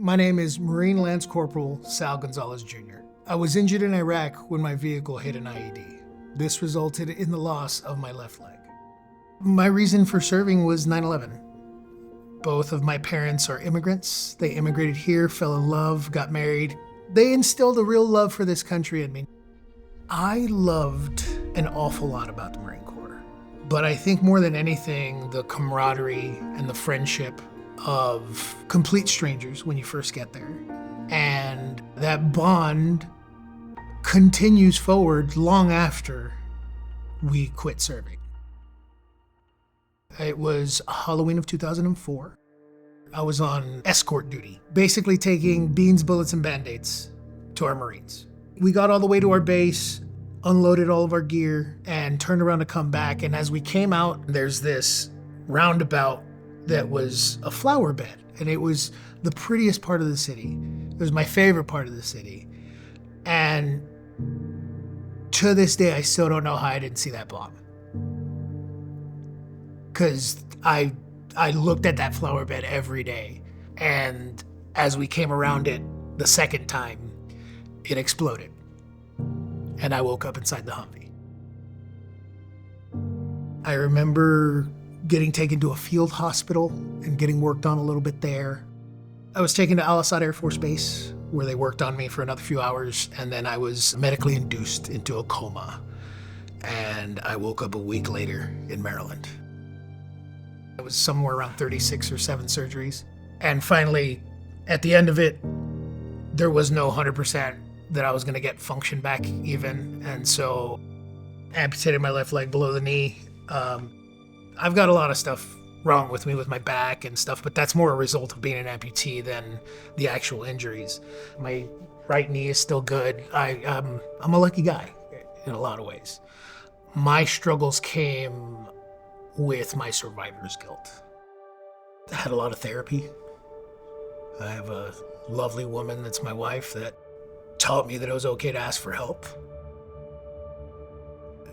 My name is Marine Lance Corporal Sal Gonzalez Jr. I was injured in Iraq when my vehicle hit an IED. This resulted in the loss of my left leg. My reason for serving was 9/11. Both of my parents are immigrants. They immigrated here, fell in love, got married. They instilled a real love for this country in me. I loved an awful lot about the Marine Corps, but I think more than anything, the camaraderie and the friendship of complete strangers when you first get there. And that bond continues forward long after we quit serving. It was Halloween of 2004. I was on escort duty, basically taking beans, bullets, and Band-Aids to our Marines. We got all the way to our base, unloaded all of our gear, and turned around to come back. And as we came out, there's this roundabout that was a flower bed. And it was the prettiest part of the city. It was my favorite part of the city. And to this day, I still don't know how I didn't see that bomb. Because I looked at that flower bed every day. And as we came around it the second time, it exploded. And I woke up inside the Humvee. I remember getting taken to a field hospital and getting worked on a little bit there. I was taken to Al Asad Air Force Base, where they worked on me for another few hours, and then I was medically induced into a coma. And I woke up a week later in Maryland. It was somewhere around 36 or 7 surgeries. And finally, at the end of it, there was no 100% that I was gonna get function back even. And so amputated my left leg below the knee. I've got a lot of stuff wrong with me with my back and stuff, but that's more a result of being an amputee than the actual injuries. My right knee is still good. I'm a lucky guy in a lot of ways. My struggles came with my survivor's guilt. I had a lot of therapy. I have a lovely woman that's my wife that taught me that it was okay to ask for help.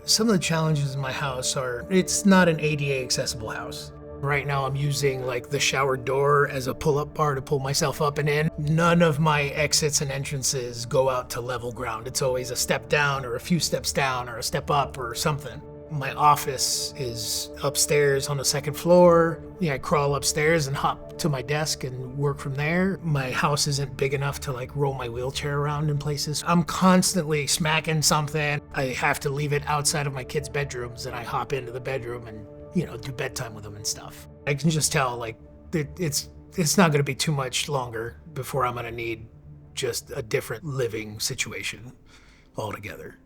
Some of the challenges in my house are, it's not an ADA accessible house. Right now I'm using like the shower door as a pull-up bar to pull myself up and in. None of my exits and entrances go out to level ground. It's always a step down or a few steps down or a step up or something. My office is upstairs on the second floor. I crawl upstairs and hop to my desk and work from there. My house isn't big enough to like roll my wheelchair around in places. I'm constantly smacking something. I have to leave it outside of my kids' bedrooms and I hop into the bedroom and, do bedtime with them and stuff. I can just tell like it's not gonna be too much longer before I'm gonna need just a different living situation altogether.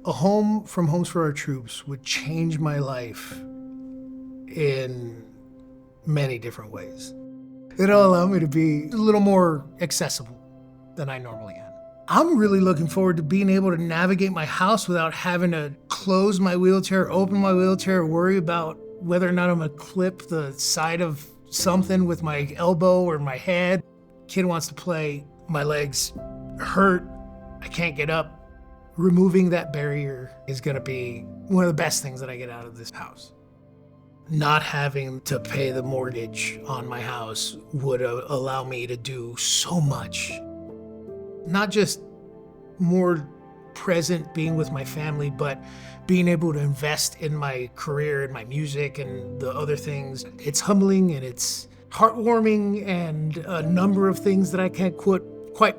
A home from Homes for Our Troops would change my life in many different ways. It'll allow me to be a little more accessible than I normally am. I'm really looking forward to being able to navigate my house without having to close my wheelchair, open my wheelchair, worry about whether or not I'm gonna clip the side of something with my elbow or my head. Kid wants to play, my legs hurt, I can't get up. Removing that barrier is gonna be one of the best things that I get out of this house. Not having to pay the mortgage on my house would allow me to do so much. Not just more present being with my family, but being able to invest in my career and my music and the other things. It's humbling and it's heartwarming and a number of things that I can't quite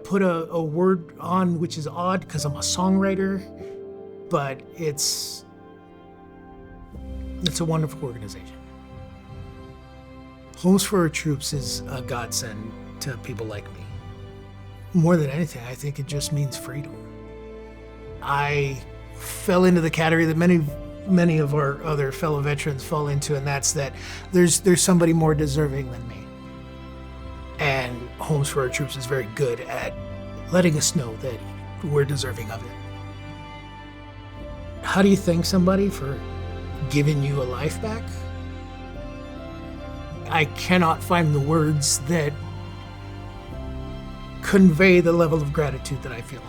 put a word on, which is odd because I'm a songwriter, but it's a wonderful organization. Homes for Our Troops is a godsend to people like me. More than anything, I think it just means freedom. I fell into the category that many of our other fellow veterans fall into, and that's that there's somebody more deserving than me. And Homes for Our Troops is very good at letting us know that we're deserving of it. How do you thank somebody for giving you a life back? I cannot find the words that convey the level of gratitude that I feel.